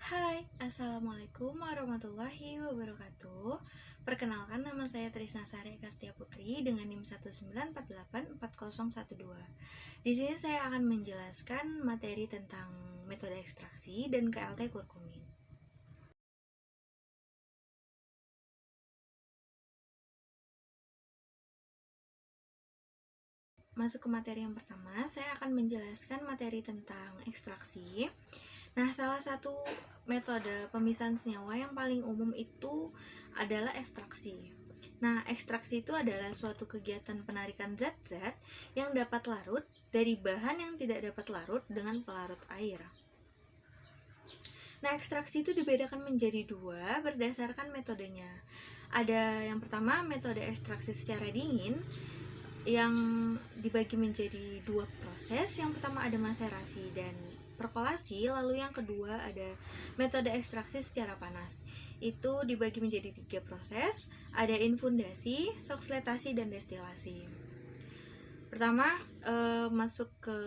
Hai, Assalamualaikum warahmatullahi wabarakatuh. Perkenalkan, nama saya Trisna Sari Kastia Putri dengan NIM 194844012. Di sini saya akan menjelaskan materi tentang metode ekstraksi dan KLT kurkumin. Masuk ke materi yang pertama, saya akan menjelaskan materi tentang ekstraksi. Nah, salah satu metode pemisahan senyawa yang paling umum itu adalah ekstraksi. Nah, ekstraksi itu adalah suatu kegiatan penarikan zat-zat yang dapat larut dari bahan yang tidak dapat larut dengan pelarut air. Nah, ekstraksi itu dibedakan menjadi dua berdasarkan metodenya. Ada yang pertama, metode ekstraksi secara dingin yang dibagi menjadi dua proses. Yang pertama ada maserasi dan perkolasi, lalu yang kedua ada metode ekstraksi secara panas. Itu dibagi menjadi tiga proses, ada infundasi, soksletasi, dan destilasi. Pertama, masuk ke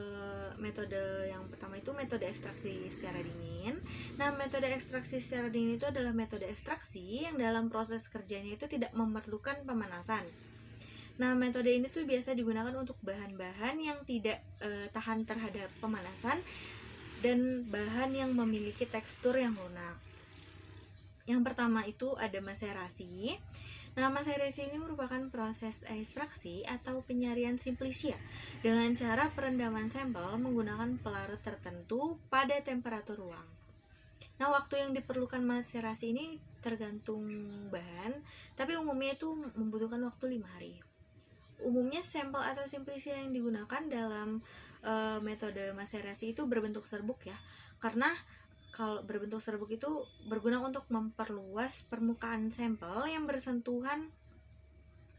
metode yang pertama itu metode ekstraksi secara dingin. Nah, metode ekstraksi secara dingin itu adalah metode ekstraksi yang dalam proses kerjanya itu tidak memerlukan pemanasan. Nah, metode ini tuh biasa digunakan untuk bahan-bahan yang tidak tahan terhadap pemanasan dan bahan yang memiliki tekstur yang lunak. Yang pertama itu ada maserasi. Nah, maserasi ini merupakan proses ekstraksi atau penyarian simplisia dengan cara perendaman sampel menggunakan pelarut tertentu pada temperatur ruang. Nah, waktu yang diperlukan maserasi ini tergantung bahan, tapi umumnya itu membutuhkan waktu 5 hari. Umumnya sampel atau simplisia yang digunakan dalam metode maserasi itu berbentuk serbuk ya, karena kalau berbentuk serbuk itu berguna untuk memperluas permukaan sampel yang bersentuhan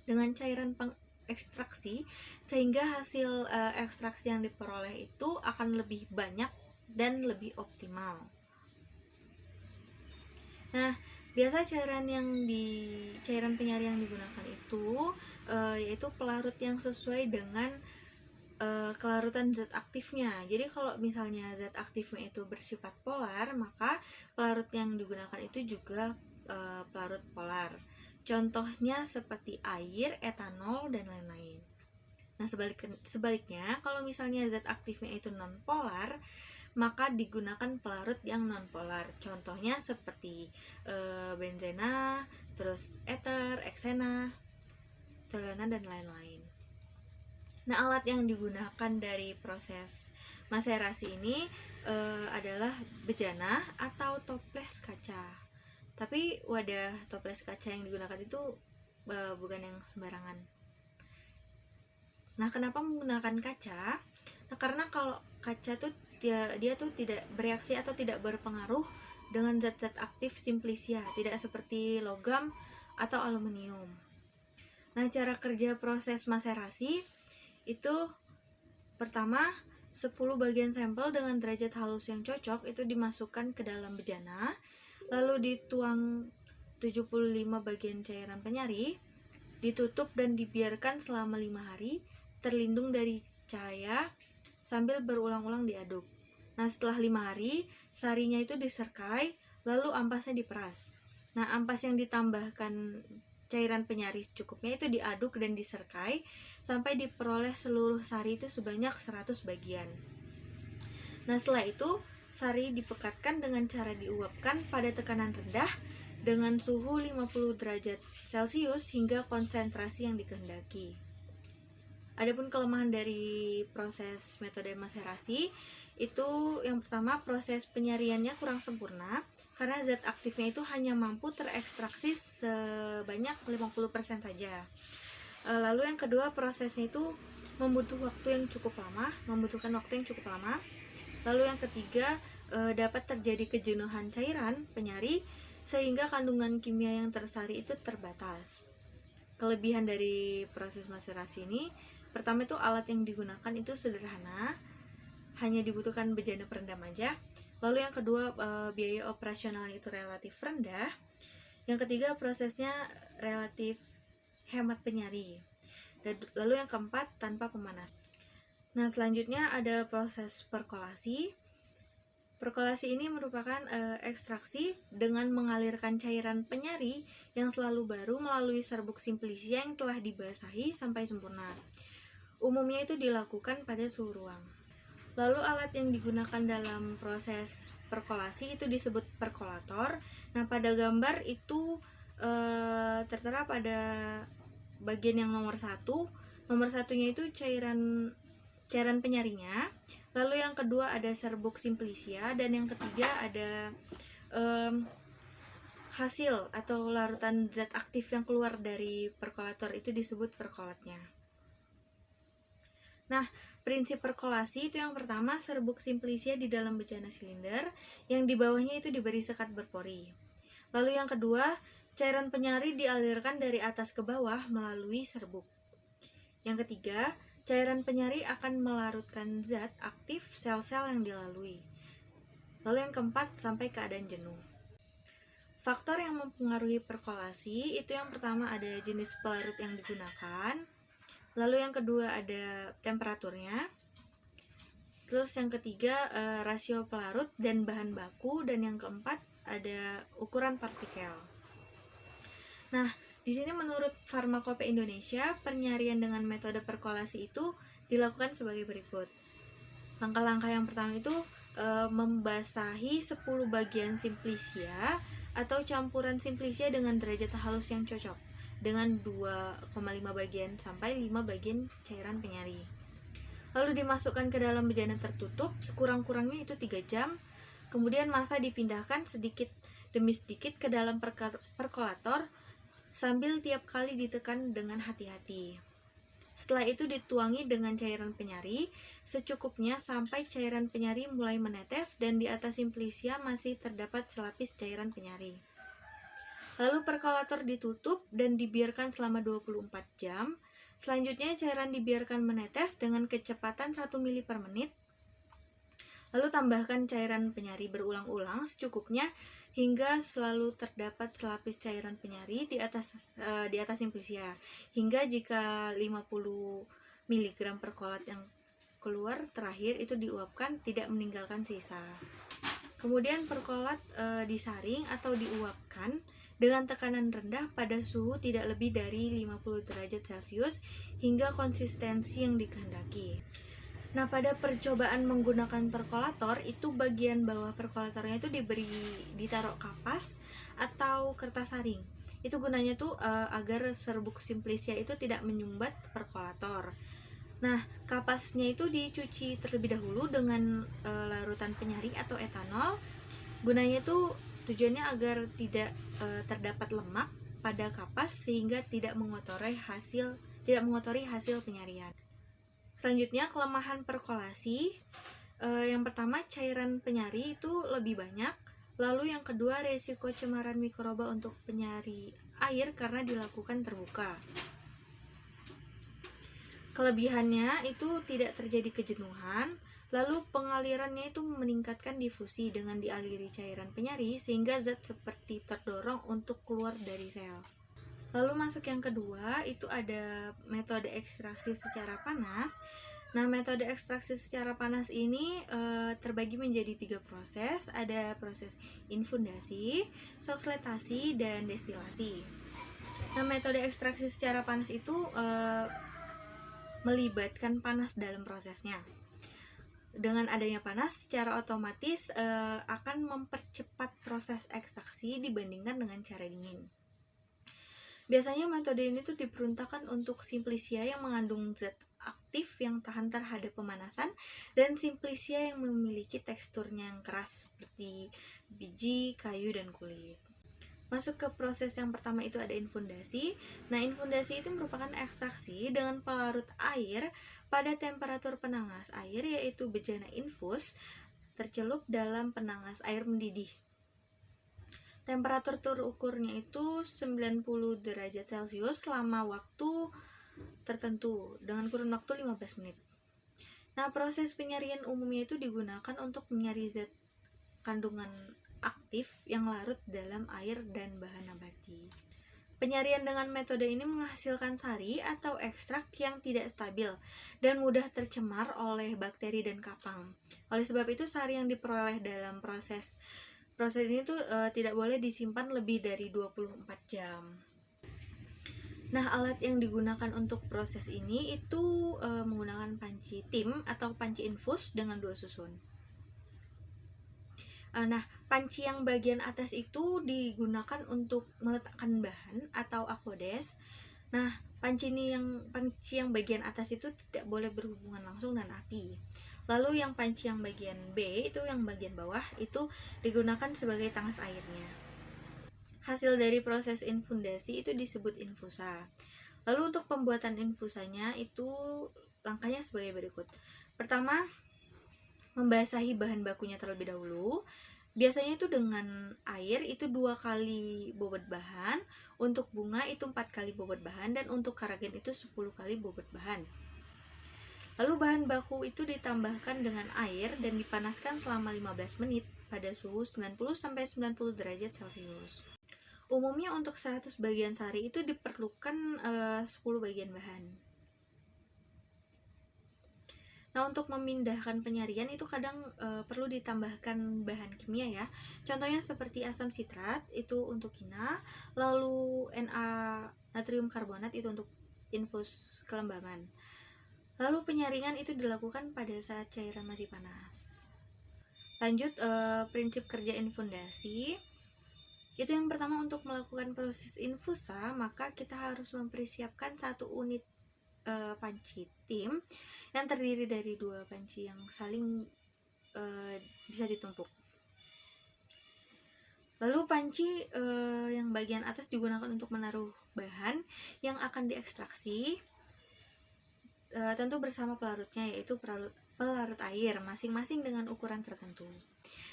dengan cairan pengekstraksi, sehingga hasil ekstraksi yang diperoleh itu akan lebih banyak dan lebih optimal. Nah, biasa cairan penyari yang digunakan itu yaitu pelarut yang sesuai dengan kelarutan zat aktifnya. Jadi kalau misalnya zat aktifnya itu bersifat polar, maka pelarut yang digunakan itu juga pelarut polar. Contohnya seperti air, etanol, dan lain-lain. Nah, sebaliknya, kalau misalnya zat aktifnya itu non-polar, maka digunakan pelarut yang non-polar. Contohnya seperti benzena, terus ether, eksena, toluena, dan lain-lain. Nah, alat yang digunakan dari proses maserasi ini adalah bejana atau toples kaca. Tapi wadah toples kaca yang digunakan itu bukan yang sembarangan. Nah, kenapa menggunakan kaca? Nah, karena kalau kaca tuh dia tuh tidak bereaksi atau tidak berpengaruh dengan zat-zat aktif simplisia, tidak seperti logam atau aluminium. Nah, cara kerja proses maserasi itu pertama 10 bagian sampel dengan derajat halus yang cocok itu dimasukkan ke dalam bejana, lalu dituang 75 bagian cairan penyari, ditutup dan dibiarkan selama 5 hari terlindung dari cahaya sambil berulang-ulang diaduk. Nah, setelah 5 hari sarinya itu diserkai, lalu ampasnya diperas. Nah, ampas yang ditambahkan cairan penyari secukupnya itu diaduk dan diserkai sampai diperoleh seluruh sari itu sebanyak 100 bagian. Nah, setelah itu sari dipekatkan dengan cara diuapkan pada tekanan rendah dengan suhu 50 derajat Celcius hingga konsentrasi yang dikehendaki. Adapun kelemahan dari proses metode maserasi itu yang pertama, proses penyariannya kurang sempurna karena zat aktifnya itu hanya mampu terekstraksi sebanyak 50% saja. Lalu yang kedua, prosesnya itu membutuhkan waktu yang cukup lama. Lalu yang ketiga, dapat terjadi kejenuhan cairan penyari sehingga kandungan kimia yang tersari itu terbatas. Kelebihan dari proses maserasi ini, pertama itu alat yang digunakan itu sederhana, hanya dibutuhkan bejana perendam aja. Lalu yang kedua, biaya operasionalnya itu relatif rendah. Yang ketiga, prosesnya relatif hemat penyari. Dan lalu yang keempat, tanpa pemanasan. Nah, selanjutnya ada proses perkolasi. Perkolasi ini merupakan ekstraksi dengan mengalirkan cairan penyari yang selalu baru melalui serbuk simplisia yang telah dibasahi sampai sempurna. Umumnya itu dilakukan pada suhu ruang. Lalu alat yang digunakan dalam proses perkolasi itu disebut perkolator. Nah, pada gambar itu tertera pada bagian yang nomor 1. Nomor satunya itu cairan penyarinya. Lalu yang kedua ada serbuk simplisia, dan yang ketiga ada hasil atau larutan zat aktif yang keluar dari perkolator, itu disebut perkolatnya. Nah, prinsip perkolasi itu yang pertama, serbuk simplisia di dalam bejana silinder, yang di bawahnya itu diberi sekat berpori. Lalu yang kedua, cairan penyari dialirkan dari atas ke bawah melalui serbuk. Yang ketiga, cairan penyari akan melarutkan zat aktif sel-sel yang dilalui. Lalu yang keempat, sampai keadaan jenuh. Faktor yang mempengaruhi perkolasi itu yang pertama ada jenis pelarut yang digunakan. Lalu yang kedua ada temperaturnya. Terus yang ketiga rasio pelarut dan bahan baku, dan yang keempat ada ukuran partikel. Nah, di sini menurut Farmakope Indonesia, penyarian dengan metode perkolasi itu dilakukan sebagai berikut. Langkah-langkah yang pertama itu membasahi 10 bagian simplisia atau campuran simplisia dengan derajat halus yang cocok dengan 2,5 bagian sampai 5 bagian cairan penyari. Lalu dimasukkan ke dalam bejana tertutup sekurang-kurangnya itu 3 jam. Kemudian massa dipindahkan sedikit demi sedikit ke dalam perkolator sambil tiap kali ditekan dengan hati-hati. Setelah itu dituangi dengan cairan penyari secukupnya sampai cairan penyari mulai menetes dan di atas simplisia masih terdapat selapis cairan penyari. Lalu perkolator ditutup dan dibiarkan selama 24 jam. Selanjutnya cairan dibiarkan menetes dengan kecepatan 1 ml per menit. Lalu tambahkan cairan penyari berulang-ulang secukupnya hingga selalu terdapat selapis cairan penyari di atas simplisia. Hingga jika 50 mg perkolat yang keluar terakhir itu diuapkan, tidak meninggalkan sisa. Kemudian perkolat disaring atau diuapkan dengan tekanan rendah pada suhu tidak lebih dari 50 derajat Celcius hingga konsistensi yang dikehendaki. Nah, pada percobaan menggunakan perkolator itu bagian bawah perkolatornya itu ditaruh kapas atau kertas saring. Itu gunanya tuh agar serbuk simplisia itu tidak menyumbat perkolator. Nah, kapasnya itu dicuci terlebih dahulu dengan larutan penyari atau etanol. Gunanya tuh tujuannya agar tidak terdapat lemak pada kapas sehingga tidak mengotori hasil penyarian. Selanjutnya, kelemahan perkolasi. Yang pertama, cairan penyari itu lebih banyak. Lalu yang kedua, resiko cemaran mikroba untuk penyari air karena dilakukan terbuka. Kelebihannya itu tidak terjadi kejenuhan. Lalu pengalirannya itu meningkatkan difusi dengan dialiri cairan penyari sehingga zat seperti terdorong untuk keluar dari sel. Lalu masuk yang kedua, itu ada metode ekstraksi secara panas. Nah, metode ekstraksi secara panas ini terbagi menjadi 3 proses. Ada proses infundasi, soksletasi, dan destilasi. Nah, metode ekstraksi secara panas itu melibatkan panas dalam prosesnya. Dengan adanya panas, secara otomatis akan mempercepat proses ekstraksi dibandingkan dengan cara dingin. Biasanya metode ini tuh diperuntukkan untuk simplisia yang mengandung zat aktif yang tahan terhadap pemanasan dan simplisia yang memiliki teksturnya yang keras seperti biji, kayu, dan kulit. Masuk ke proses yang pertama itu ada infundasi. Nah, infundasi itu merupakan ekstraksi dengan pelarut air pada temperatur penangas air yaitu bejana infus tercelup dalam penangas air mendidih. Temperatur terukurnya itu 90 derajat Celcius selama waktu tertentu dengan kurun waktu 15 menit. Nah, proses penyarian umumnya itu digunakan untuk menyari zat kandungan aktif yang larut dalam air dan bahan nabati. Penyaringan dengan metode ini menghasilkan sari atau ekstrak yang tidak stabil dan mudah tercemar oleh bakteri dan kapang. Oleh sebab itu, sari yang diperoleh dalam proses ini tuh tidak boleh disimpan lebih dari 24 jam. Nah, alat yang digunakan untuk proses ini itu menggunakan panci tim atau panci infus dengan 2 susun. Nah, panci yang bagian atas itu digunakan untuk meletakkan bahan atau aquodes. Nah, panci yang bagian atas itu tidak boleh berhubungan langsung dengan api. Lalu yang panci yang bagian B itu yang bagian bawah itu digunakan sebagai tangas airnya. Hasil dari proses infundasi itu disebut infusa. Lalu untuk pembuatan infusanya itu langkahnya sebagai berikut. Pertama, membasahi bahan bakunya terlebih dahulu. Biasanya itu dengan air itu 2 kali bobot bahan, untuk bunga itu 4 kali bobot bahan, dan untuk karagen itu 10 kali bobot bahan. Lalu bahan baku itu ditambahkan dengan air dan dipanaskan selama 15 menit pada suhu 90-90 derajat Celcius. Umumnya untuk 100 bagian sari itu diperlukan 10 bagian bahan. Nah, untuk memindahkan penyarian itu kadang perlu ditambahkan bahan kimia ya. Contohnya seperti asam sitrat itu untuk kina, lalu Na natrium karbonat itu untuk infus kelembaban. Lalu penyaringan itu dilakukan pada saat cairan masih panas. Lanjut, prinsip kerja infundasi. Itu yang pertama, untuk melakukan proses infusa, maka kita harus mempersiapkan 1 unit panci tim yang terdiri dari 2 panci yang saling bisa ditumpuk. Lalu panci yang bagian atas digunakan untuk menaruh bahan yang akan diekstraksi, tentu bersama pelarutnya, yaitu pelarut air masing-masing dengan ukuran tertentu.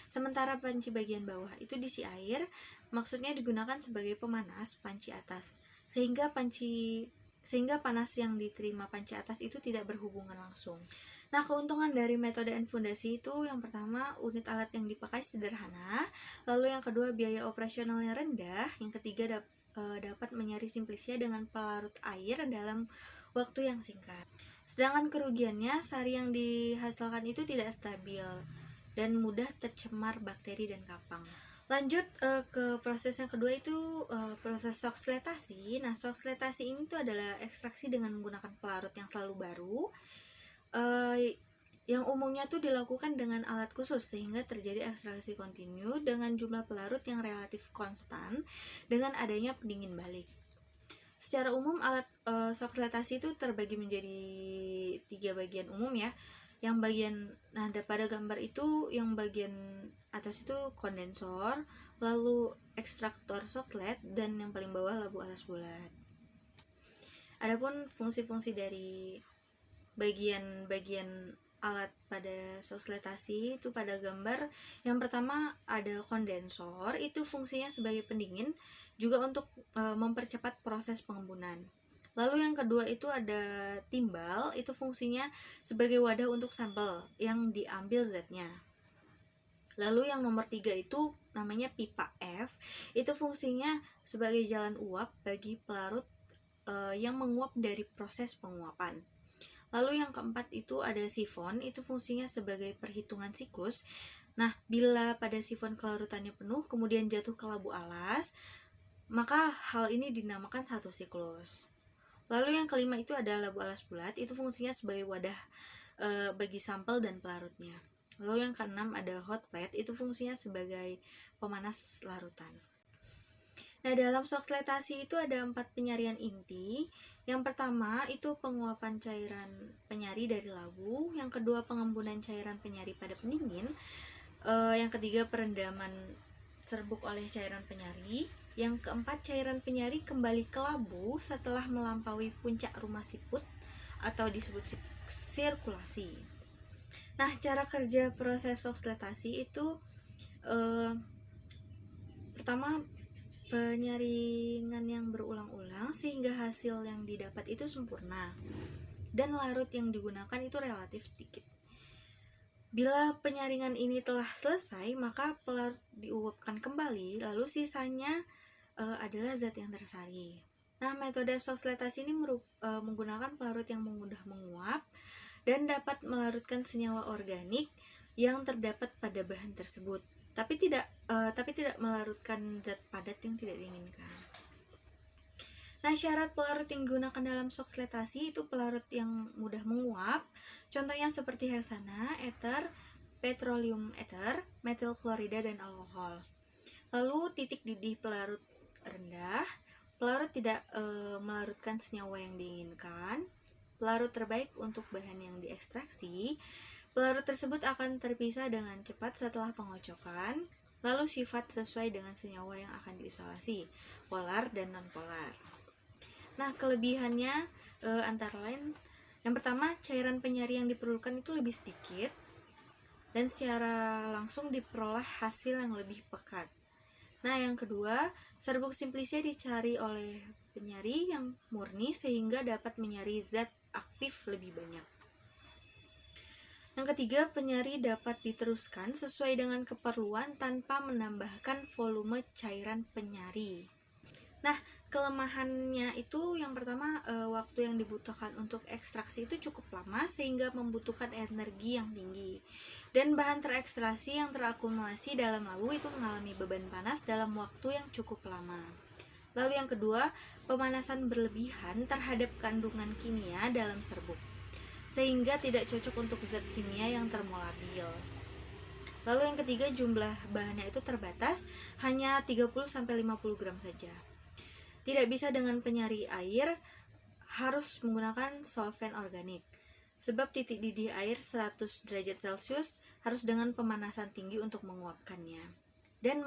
Sementara panci bagian bawah itu diisi air, maksudnya digunakan sebagai pemanas panci atas, sehingga panas yang diterima panci atas itu tidak berhubungan langsung. Nah, keuntungan dari metode infundasi itu yang pertama, unit alat yang dipakai sederhana, lalu yang kedua, biaya operasionalnya rendah, yang ketiga, dapat menyaring simplisia dengan pelarut air dalam waktu yang singkat. Sedangkan kerugiannya, sari yang dihasilkan itu tidak stabil dan mudah tercemar bakteri dan kapang. Lanjut ke proses yang kedua, itu proses soksletasi. Nah, soksletasi ini tuh adalah ekstraksi dengan menggunakan pelarut yang selalu baru, yang umumnya tuh dilakukan dengan alat khusus sehingga terjadi ekstraksi kontinu dengan jumlah pelarut yang relatif konstan dengan adanya pendingin balik. Secara umum alat soksletasi itu terbagi menjadi 3 bagian umum ya. Yang bagian, nah pada gambar itu yang bagian atas itu kondensor, lalu ekstraktor sokslet, dan yang paling bawah labu alas bulat. Adapun fungsi-fungsi dari bagian-bagian alat pada soksletasi itu pada gambar yang pertama ada kondensor, itu fungsinya sebagai pendingin, juga untuk mempercepat proses pengembunan. Lalu yang kedua itu ada timbal, itu fungsinya sebagai wadah untuk sampel yang diambil zatnya. Lalu yang nomor 3 itu namanya pipa F, itu fungsinya sebagai jalan uap bagi pelarut yang menguap dari proses penguapan. Lalu yang keempat itu ada sifon, itu fungsinya sebagai perhitungan siklus. Nah, bila pada sifon kelarutannya penuh kemudian jatuh ke labu alas, maka hal ini dinamakan satu siklus. Lalu yang kelima itu ada labu alas bulat, itu fungsinya sebagai wadah bagi sampel dan pelarutnya. Lalu yang keenam ada hot plate, itu fungsinya sebagai pemanas larutan. Nah, dalam soksletasi itu ada 4 penyarian inti. Yang pertama itu penguapan cairan penyari dari labu, yang kedua pengembunan cairan penyari pada pendingin, yang ketiga perendaman serbuk oleh cairan penyari, yang keempat cairan penyari kembali ke labu setelah melampaui puncak rumah siput atau disebut sirkulasi. Nah, cara kerja proses soksletasi itu pertama, penyaringan yang berulang-ulang sehingga hasil yang didapat itu sempurna dan larut yang digunakan itu relatif sedikit. Bila penyaringan ini telah selesai, maka pelarut diuapkan kembali, lalu sisanya adalah zat yang tersari. Nah, metode oksidasi ini menggunakan pelarut yang mudah menguap dan dapat melarutkan senyawa organik yang terdapat pada bahan tersebut, tapi tidak melarutkan zat padat yang tidak diinginkan. Nah, syarat pelarut yang digunakan dalam oksidasi itu pelarut yang mudah menguap, contohnya seperti heksana, eter, petroleum ether, metil klorida, dan alkohol. Lalu titik didih pelarut rendah, pelarut tidak melarutkan senyawa yang diinginkan, pelarut terbaik untuk bahan yang diekstraksi, pelarut tersebut akan terpisah dengan cepat setelah pengocokan, lalu sifat sesuai dengan senyawa yang akan diisolasi, polar dan non-polar. Nah, kelebihannya antara lain, yang pertama, cairan penyari yang diperlukan itu lebih sedikit dan secara langsung diperoleh hasil yang lebih pekat. Nah, yang kedua, serbuk simplisia dicari oleh penyari yang murni sehingga dapat menyari zat aktif lebih banyak. Yang ketiga, penyari dapat diteruskan sesuai dengan keperluan tanpa menambahkan volume cairan penyari. Nah, kelemahannya itu yang pertama, waktu yang dibutuhkan untuk ekstraksi itu cukup lama sehingga membutuhkan energi yang tinggi. Dan bahan terekstraksi yang terakumulasi dalam labu itu mengalami beban panas dalam waktu yang cukup lama. Lalu yang kedua, pemanasan berlebihan terhadap kandungan kimia dalam serbuk, sehingga tidak cocok untuk zat kimia yang termolabil. Lalu yang ketiga, jumlah bahannya itu terbatas, hanya 30-50 gram saja. Tidak bisa dengan penyari air, harus menggunakan solvent organik. Sebab titik didih air 100 derajat Celcius harus dengan pemanasan tinggi untuk menguapkannya. Dan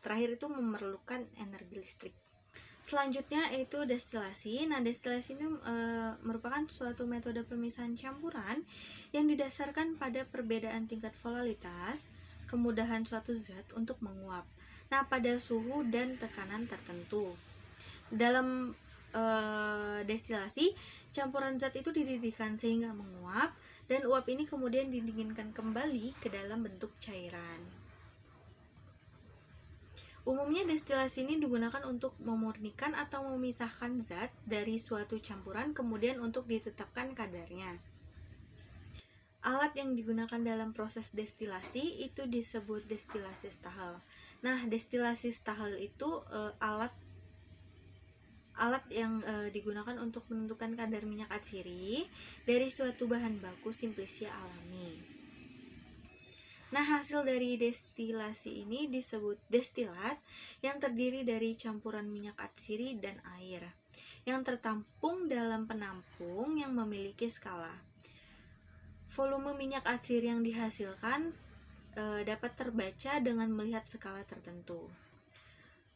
terakhir itu memerlukan energi listrik. Selanjutnya yaitu destilasi. Nah, destilasi ini merupakan suatu metode pemisahan campuran yang didasarkan pada perbedaan tingkat volatilitas, kemudahan suatu zat untuk menguap. Nah, pada suhu dan tekanan tertentu. Dalam destilasi, campuran zat itu dididihkan sehingga menguap, dan uap ini kemudian didinginkan kembali ke dalam bentuk cairan. Umumnya destilasi ini digunakan untuk memurnikan atau memisahkan zat dari suatu campuran, kemudian untuk ditetapkan kadarnya. Alat yang digunakan dalam proses destilasi itu disebut destilasi Stahel. Nah, destilasi Stahel itu alat yang digunakan untuk menentukan kadar minyak atsiri dari suatu bahan baku simplisia alami. Nah, hasil dari destilasi ini disebut destilat yang terdiri dari campuran minyak atsiri dan air yang tertampung dalam penampung yang memiliki skala. Volume minyak atsiri yang dihasilkan dapat terbaca dengan melihat skala tertentu.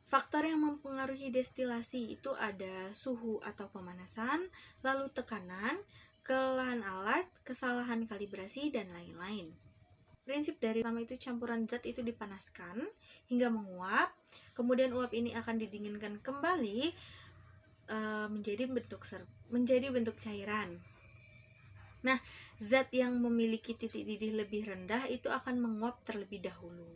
Faktor yang mempengaruhi destilasi itu ada suhu atau pemanasan, lalu tekanan, kelelahan alat, kesalahan kalibrasi, dan lain-lain. Prinsip dari pertama itu campuran zat itu dipanaskan hingga menguap, kemudian uap ini akan didinginkan kembali menjadi bentuk cairan. Nah, zat yang memiliki titik didih lebih rendah itu akan menguap terlebih dahulu.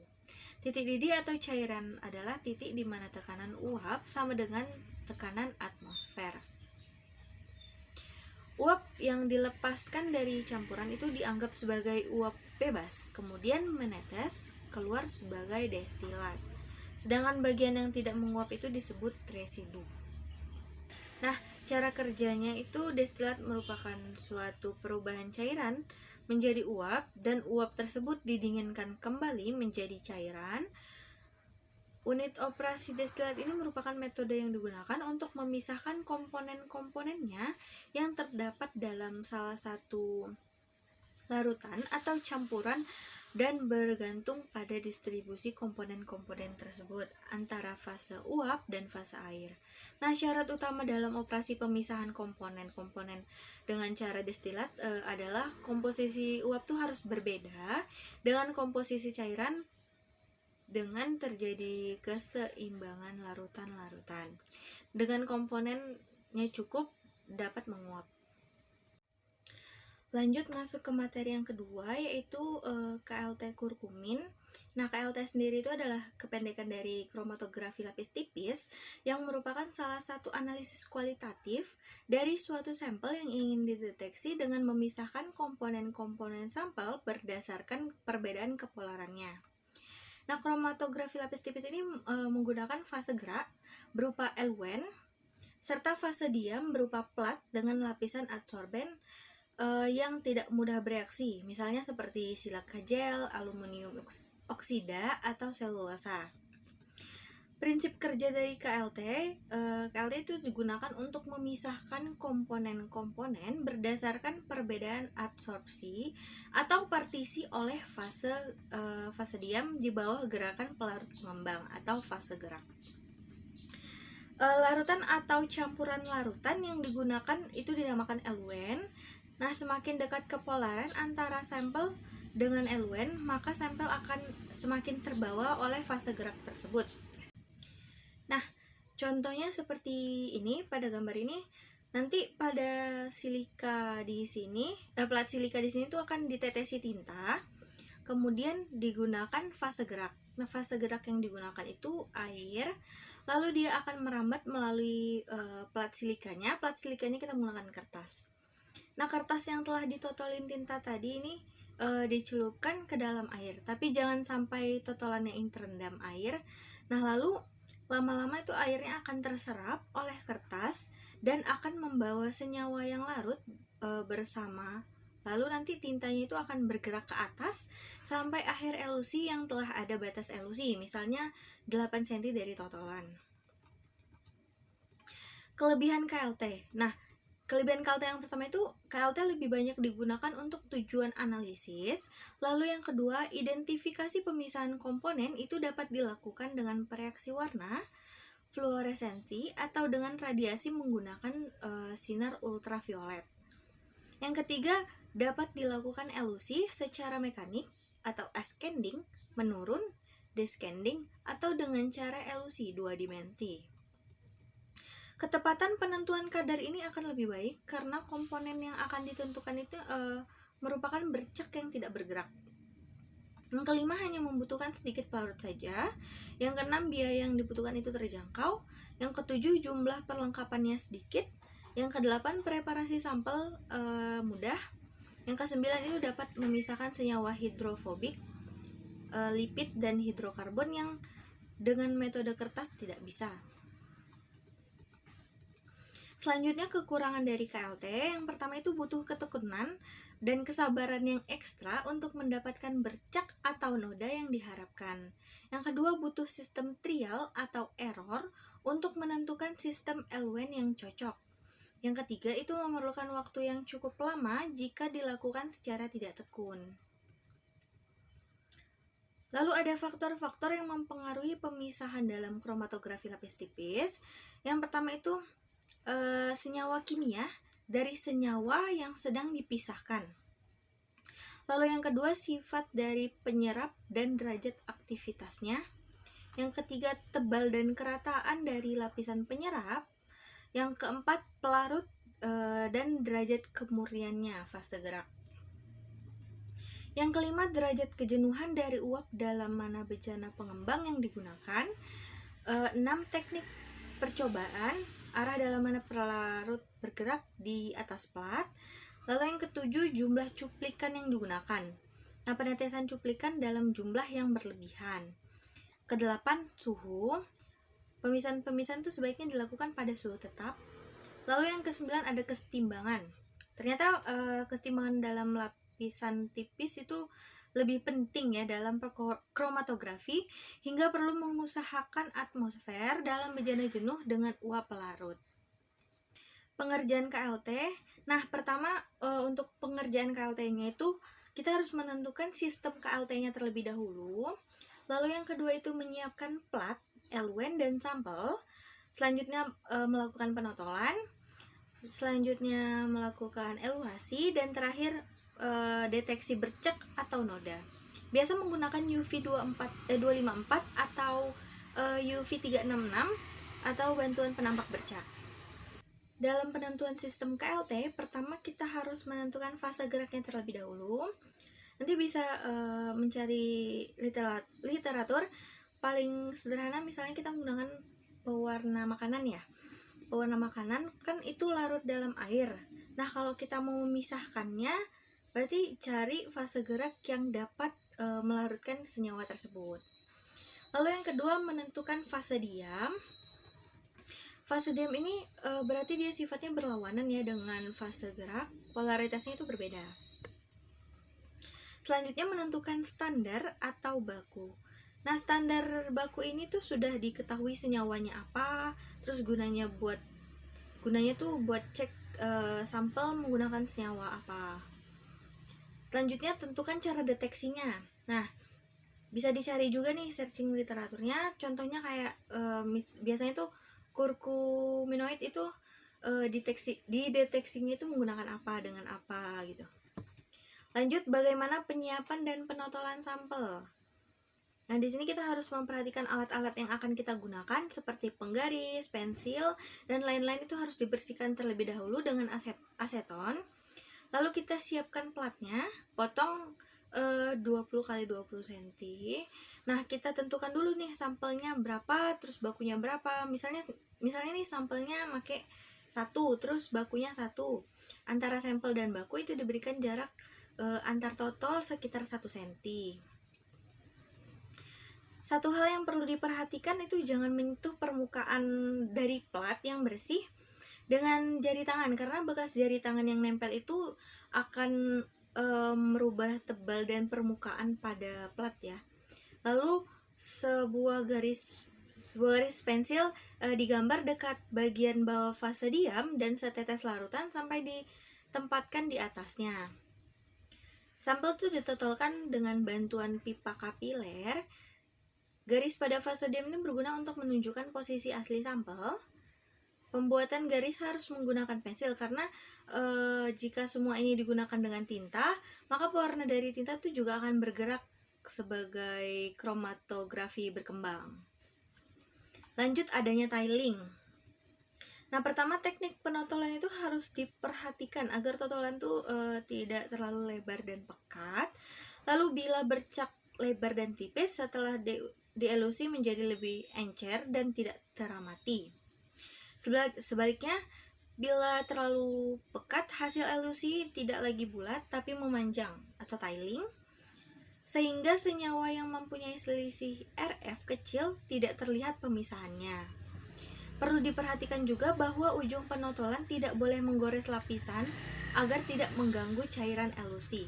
Titik didih atau cairan adalah titik di mana tekanan uap sama dengan tekanan atmosfer. Uap yang dilepaskan dari campuran itu dianggap sebagai uap bebas, kemudian menetes keluar sebagai destilat. Sedangkan bagian yang tidak menguap itu disebut residu. Nah, cara kerjanya itu destilat merupakan suatu perubahan cairan menjadi uap, dan uap tersebut didinginkan kembali menjadi cairan. Unit operasi destilat ini merupakan metode yang digunakan untuk memisahkan komponen-komponennya yang terdapat dalam salah satu larutan atau campuran dan bergantung pada distribusi komponen-komponen tersebut antara fase uap dan fase air. Nah, syarat utama dalam operasi pemisahan komponen-komponen dengan cara destilat adalah komposisi uap tuh harus berbeda dengan komposisi cairan dengan terjadi keseimbangan larutan-larutan. Dengan komponennya cukup dapat menguap. Lanjut masuk ke materi yang kedua, yaitu KLT kurkumin. Nah, KLT sendiri itu adalah kependekan dari kromatografi lapis tipis yang merupakan salah satu analisis kualitatif dari suatu sampel yang ingin dideteksi dengan memisahkan komponen-komponen sampel berdasarkan perbedaan kepolarannya. Nah, kromatografi lapis tipis ini menggunakan fase gerak berupa Elwen serta fase diam berupa plat dengan lapisan adsorben yang tidak mudah bereaksi, misalnya seperti silika gel, aluminium oksida, atau selulosa. Prinsip kerja dari KLT itu digunakan untuk memisahkan komponen-komponen berdasarkan perbedaan absorpsi atau partisi oleh fase diam di bawah gerakan pelarut pengembang atau fase gerak. Larutan atau campuran larutan yang digunakan itu dinamakan Elwen. Nah, semakin dekat kepolaran antara sampel dengan Elwen, maka sampel akan semakin terbawa oleh fase gerak tersebut. Nah, contohnya seperti ini pada gambar ini. Nanti pada silika di sini, plat silika di sini tuh akan ditetesi tinta, kemudian digunakan fase gerak. Nah, fase gerak yang digunakan itu air, lalu dia akan merambat melalui plat silikanya. Plat silikanya kita menggunakan kertas. Nah, kertas yang telah ditotolin tinta tadi ini dicelupkan ke dalam air, tapi jangan sampai totolannya ini terendam air. Nah, lalu lama-lama itu airnya akan terserap oleh kertas dan akan membawa senyawa yang larut bersama. Lalu nanti tintanya itu akan bergerak ke atas sampai akhir elusi yang telah ada batas elusi, misalnya 8 cm dari totolan. Kelebihan KLT. Nah, kelebihan KLT yang pertama itu KLT lebih banyak digunakan untuk tujuan analisis. Lalu yang kedua, identifikasi pemisahan komponen itu dapat dilakukan dengan reaksi warna, fluoresensi, atau dengan radiasi menggunakan sinar ultraviolet. Yang ketiga, dapat dilakukan elusi secara mekanik atau ascending, menurun, descending, atau dengan cara elusi 2 dimensi. Ketepatan penentuan kadar ini akan lebih baik karena komponen yang akan ditentukan itu merupakan bercak yang tidak bergerak. Yang kelima, hanya membutuhkan sedikit pelarut saja. Yang keenam, biaya yang dibutuhkan itu terjangkau. Yang ketujuh, jumlah perlengkapannya sedikit. Yang kedelapan, preparasi sampel mudah. Yang kesembilan, itu dapat memisahkan senyawa hidrofobik, lipid, dan hidrokarbon yang dengan metode kertas tidak bisa. Selanjutnya, kekurangan dari KLT. Yang pertama itu butuh ketekunan dan kesabaran yang ekstra untuk mendapatkan bercak atau noda yang diharapkan. Yang kedua, butuh sistem trial atau error untuk menentukan sistem Elwen yang cocok. Yang ketiga, itu memerlukan waktu yang cukup lama jika dilakukan secara tidak tekun. Lalu ada faktor-faktor yang mempengaruhi pemisahan dalam kromatografi lapis tipis. Yang pertama itu senyawa kimia dari senyawa yang sedang dipisahkan. Lalu yang kedua, sifat dari penyerap dan derajat aktivitasnya. Yang ketiga, tebal dan kerataan dari lapisan penyerap. Yang keempat, pelarut dan derajat kemurniannya, fase gerak. Yang kelima, derajat kejenuhan dari uap dalam mana bejana pengembang yang digunakan. 6, teknik percobaan, arah dalam mana pelarut bergerak di atas plat. Lalu yang ketujuh, jumlah cuplikan yang digunakan. Nah, penetesan cuplikan dalam jumlah yang berlebihan. Kedelapan, suhu. Pemisahan-pemisahan itu sebaiknya dilakukan pada suhu tetap. Lalu yang kesembilan, ada kesetimbangan. Ternyata kesetimbangan dalam lapisan tipis itu lebih penting ya dalam kromatografi, hingga perlu mengusahakan atmosfer dalam bejana jenuh dengan uap pelarut. Pengerjaan KLT. Nah, pertama untuk pengerjaan KLT-nya itu kita harus menentukan sistem KLT-nya terlebih dahulu. Lalu yang kedua itu menyiapkan plat, Elwen, dan sampel. Selanjutnya melakukan penotolan. Selanjutnya melakukan eluasi, dan terakhir deteksi bercak atau noda. Biasa menggunakan UV 254 atau UV 366 atau bantuan penampak bercak. Dalam penentuan sistem KLT, pertama kita harus menentukan fase geraknya terlebih dahulu. Nanti bisa mencari literatur paling sederhana, misalnya kita menggunakan pewarna makanan ya. Pewarna makanan kan itu larut dalam air. Nah, kalau kita mau memisahkannya, berarti cari fase gerak yang dapat melarutkan senyawa tersebut. Lalu yang kedua, menentukan fase diam. Fase diam ini berarti dia sifatnya berlawanan ya dengan fase gerak, polaritasnya itu berbeda. Selanjutnya, menentukan standar atau baku. Nah, standar baku ini tuh sudah diketahui senyawanya apa, terus gunanya tuh buat cek sampel menggunakan senyawa apa. Selanjutnya, tentukan cara deteksinya. Nah, bisa dicari juga nih searching literaturnya. Contohnya kayak biasanya tuh kurkuminoid itu dideteksinya itu menggunakan apa, dengan apa gitu. Lanjut, bagaimana penyiapan dan penotolan sampel. Nah, di sini kita harus memperhatikan alat-alat yang akan kita gunakan seperti penggaris, pensil, dan lain-lain itu harus dibersihkan terlebih dahulu dengan aseton. Lalu kita siapkan platnya, potong 20x20 cm. Nah, kita tentukan dulu nih sampelnya berapa, terus bakunya berapa. Misalnya nih sampelnya pakai 1, terus bakunya 1. Antara sampel dan baku itu diberikan jarak antar total sekitar 1 cm. Satu hal yang perlu diperhatikan itu jangan menyentuh permukaan dari plat yang bersih dengan jari tangan, karena bekas jari tangan yang nempel itu akan merubah tebal dan permukaan pada plat ya. Lalu sebuah garis pensil digambar dekat bagian bawah fase diam dan setetes larutan sampai ditempatkan di atasnya. Sampel itu ditotolkan dengan bantuan pipa kapiler. Garis pada fase diam ini berguna untuk menunjukkan posisi asli sampel. Pembuatan garis harus menggunakan pensil karena jika semua ini digunakan dengan tinta, maka pewarna dari tinta itu juga akan bergerak sebagai kromatografi berkembang. Lanjut, adanya tiling. Nah, pertama, teknik penotolan itu harus diperhatikan agar totolan itu tidak terlalu lebar dan pekat. Lalu bila bercak lebar dan tipis, setelah dielusi menjadi lebih encer dan tidak teramati. Sebaliknya, bila terlalu pekat, hasil elusi tidak lagi bulat tapi memanjang atau tiling, sehingga senyawa yang mempunyai selisih RF kecil tidak terlihat pemisahannya. Perlu diperhatikan juga bahwa ujung penotolan tidak boleh menggores lapisan agar tidak mengganggu cairan elusi.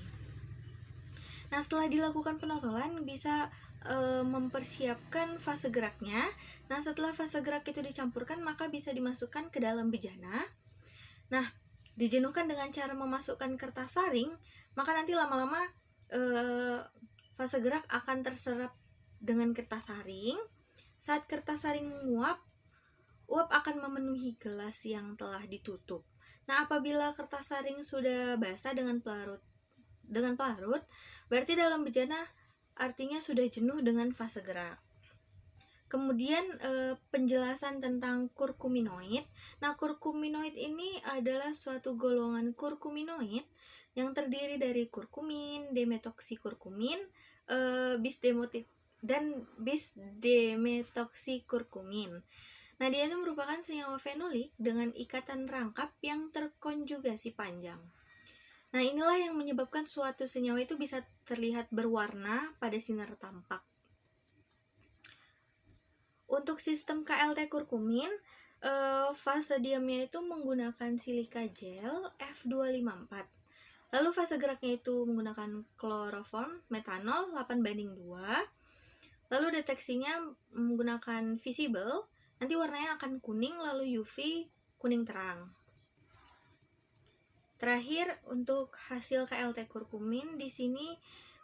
Nah, setelah dilakukan penotolan, bisa mempersiapkan fase geraknya. Nah, setelah fase gerak itu dicampurkan, maka bisa dimasukkan ke dalam bejana. Nah, dijenuhkan dengan cara memasukkan kertas saring, maka nanti lama-lama fase gerak akan terserap dengan kertas saring. Saat kertas saring menguap, uap akan memenuhi gelas yang telah ditutup. Nah, apabila kertas saring sudah basah dengan pelarut, berarti dalam bejana artinya sudah jenuh dengan fase gerak. Kemudian penjelasan tentang kurkuminoid. Nah, kurkuminoid ini adalah suatu golongan kurkuminoid yang terdiri dari kurkumin, dimetoksikurkumin, bisdimetoksikurkumin. Nah, dia itu merupakan senyawa fenolik dengan ikatan rangkap yang terkonjugasi panjang. Nah, inilah yang menyebabkan suatu senyawa itu bisa terlihat berwarna pada sinar tampak. Untuk sistem KLT kurkumin, fase diamnya itu menggunakan silika gel F254. Lalu fase geraknya itu menggunakan kloroform metanol 8:2. Lalu deteksinya menggunakan visible, nanti warnanya akan kuning, lalu UV kuning terang. Terakhir, untuk hasil KLT kurkumin, di sini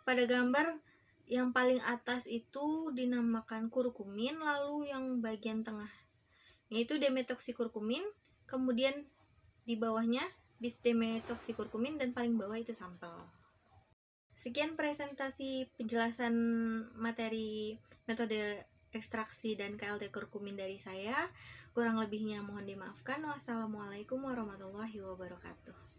pada gambar yang paling atas itu dinamakan kurkumin, lalu yang bagian tengah yaitu dimetoksikurkumin, kemudian di bawahnya bisdimetoksikurkumin, dan paling bawah itu sampel. Sekian presentasi penjelasan materi metode ekstraksi dan KLT kurkumin dari saya. Kurang lebihnya mohon dimaafkan. Wassalamualaikum warahmatullahi wabarakatuh.